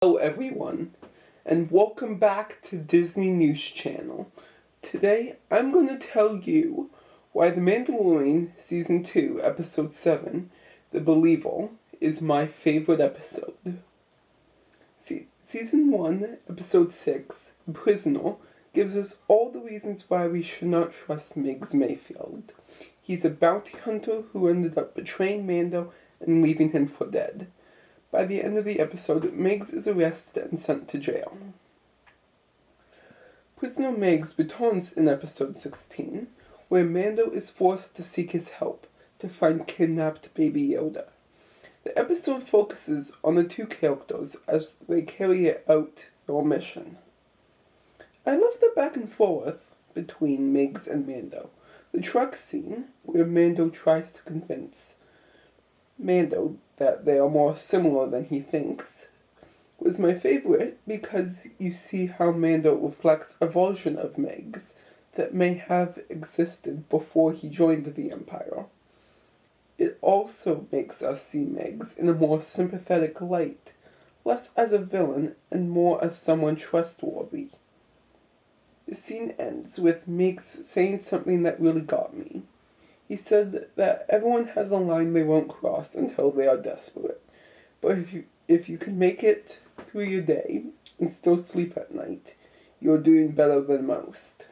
Hello everyone, and welcome back to Disney News Channel. Today, I'm going to tell you why The Mandalorian Season 2, Episode 7, The Believer, is my favorite episode. Season 1, Episode 6, The Prisoner, gives us all the reasons why we should not trust Miggs Mayfield. He's a bounty hunter who ended up betraying Mando and leaving him for dead. By the end of the episode, Miggs is arrested and sent to jail. Prisoner Miggs returns in episode 16, where Mando is forced to seek his help to find kidnapped Baby Yoda. The episode focuses on the two characters as they carry out their mission. I love the back and forth between Miggs and Mando. The truck scene, where Mando tries to convince Mando that they are more similar than he thinks, was my favorite because you see how Mando reflects a version of Miggs that may have existed before he joined the Empire. It also makes us see Miggs in a more sympathetic light, less as a villain and more as someone trustworthy. The scene ends with Miggs saying something that really got me. He said that everyone has a line they won't cross until they are desperate. But if you can make it through your day and still sleep at night, you're doing better than most.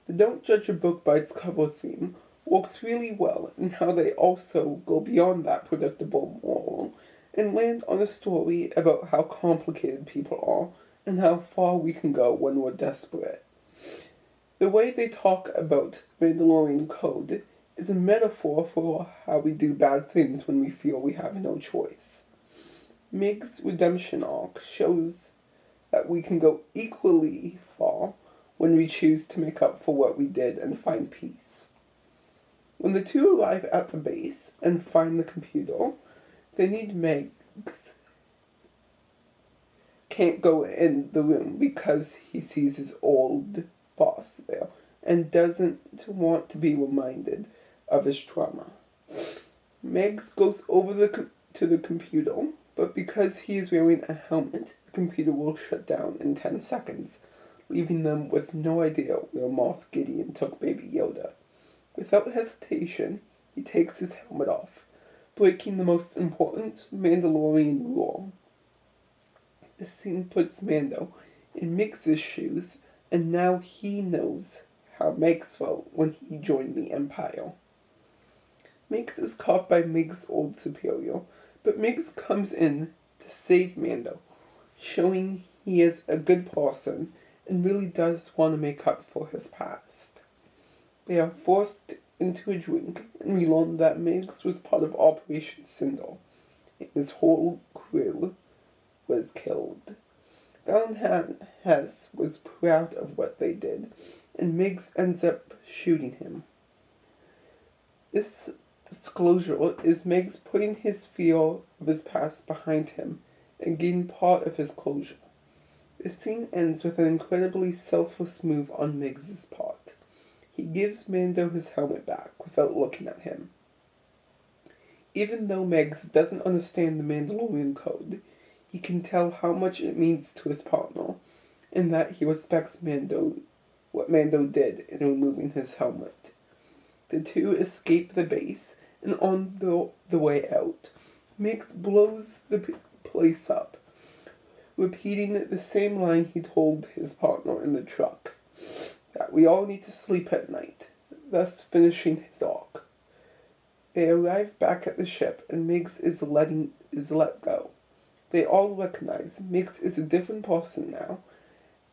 The Don't Judge a Book by its cover theme works really well in how they also go beyond that predictable moral and land on a story about how complicated people are and how far we can go when we're desperate. The way they talk about the Mandalorian code is a metaphor for how we do bad things when we feel we have no choice. Miggs' redemption arc shows that we can go equally far when we choose to make up for what we did and find peace. When the two arrive at the base and find the computer, they need Miggs can't go in the room because he sees his old boss there and doesn't want to be reminded of his trauma. Miggs goes over to the computer, but because he is wearing a helmet, the computer will shut down in 10 seconds, leaving them with no idea where Moff Gideon took Baby Yoda. Without hesitation, he takes his helmet off, breaking the most important Mandalorian rule. This scene puts Mando in Miggs' shoes, and now he knows how Miggs felt when he joined the Empire. Miggs is caught by Miggs' old superior, but Miggs comes in to save Mando, showing he is a good person and really does want to make up for his past. They are forced into a drink, and we learn that Miggs was part of Operation Cinder, and his whole crew was killed. Valentine Hess was proud of what they did, and Miggs ends up shooting him. This disclosure is Miggs putting his fear of his past behind him and getting part of his closure. The scene ends with an incredibly selfless move on Miggs' part. He gives Mando his helmet back without looking at him. Even though Miggs doesn't understand the Mandalorian code, he can tell how much it means to his partner, and that he respects what Mando did in removing his helmet. The two escape the base, and on the way out, Miggs blows the place up, repeating the same line he told his partner in the truck, that we all need to sleep at night, thus finishing his arc. They arrive back at the ship, and Miggs is let go. They all recognize Miggs is a different person now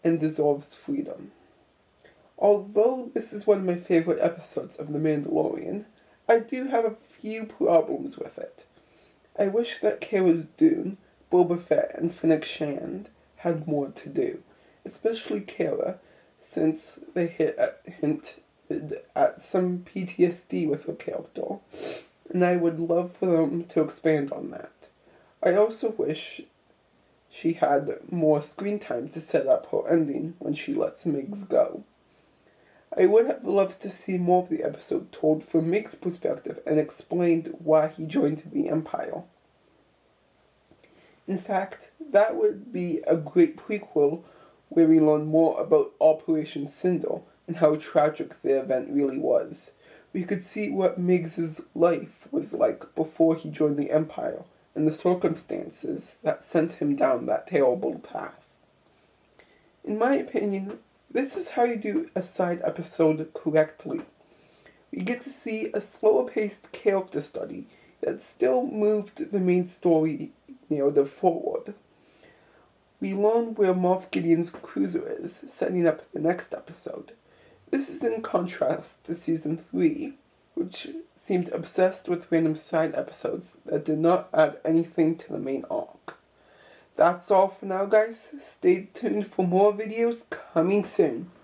and deserves freedom. Although this is one of my favorite episodes of The Mandalorian, I do have a few problems with it. I wish that Cara Dune, Boba Fett, and Fennec Shand had more to do, especially Cara, since they hinted at some PTSD with her character, and I would love for them to expand on that. I also wish she had more screen time to set up her ending when she lets Miggs go. I would have loved to see more of the episode told from Miggs' perspective and explained why he joined the Empire. In fact, that would be a great prequel where we learn more about Operation Cinder and how tragic the event really was. We could see what Miggs's life was like before he joined the Empire and the circumstances that sent him down that terrible path. In my opinion, this is how you do a side episode correctly. We get to see a slower-paced character study that still moved the main story narrative forward. We learn where Moff Gideon's cruiser is, setting up the next episode. This is in contrast to Season 3, which seemed obsessed with random side episodes that did not add anything to the main arc. That's all for now, guys. Stay tuned for more videos coming soon.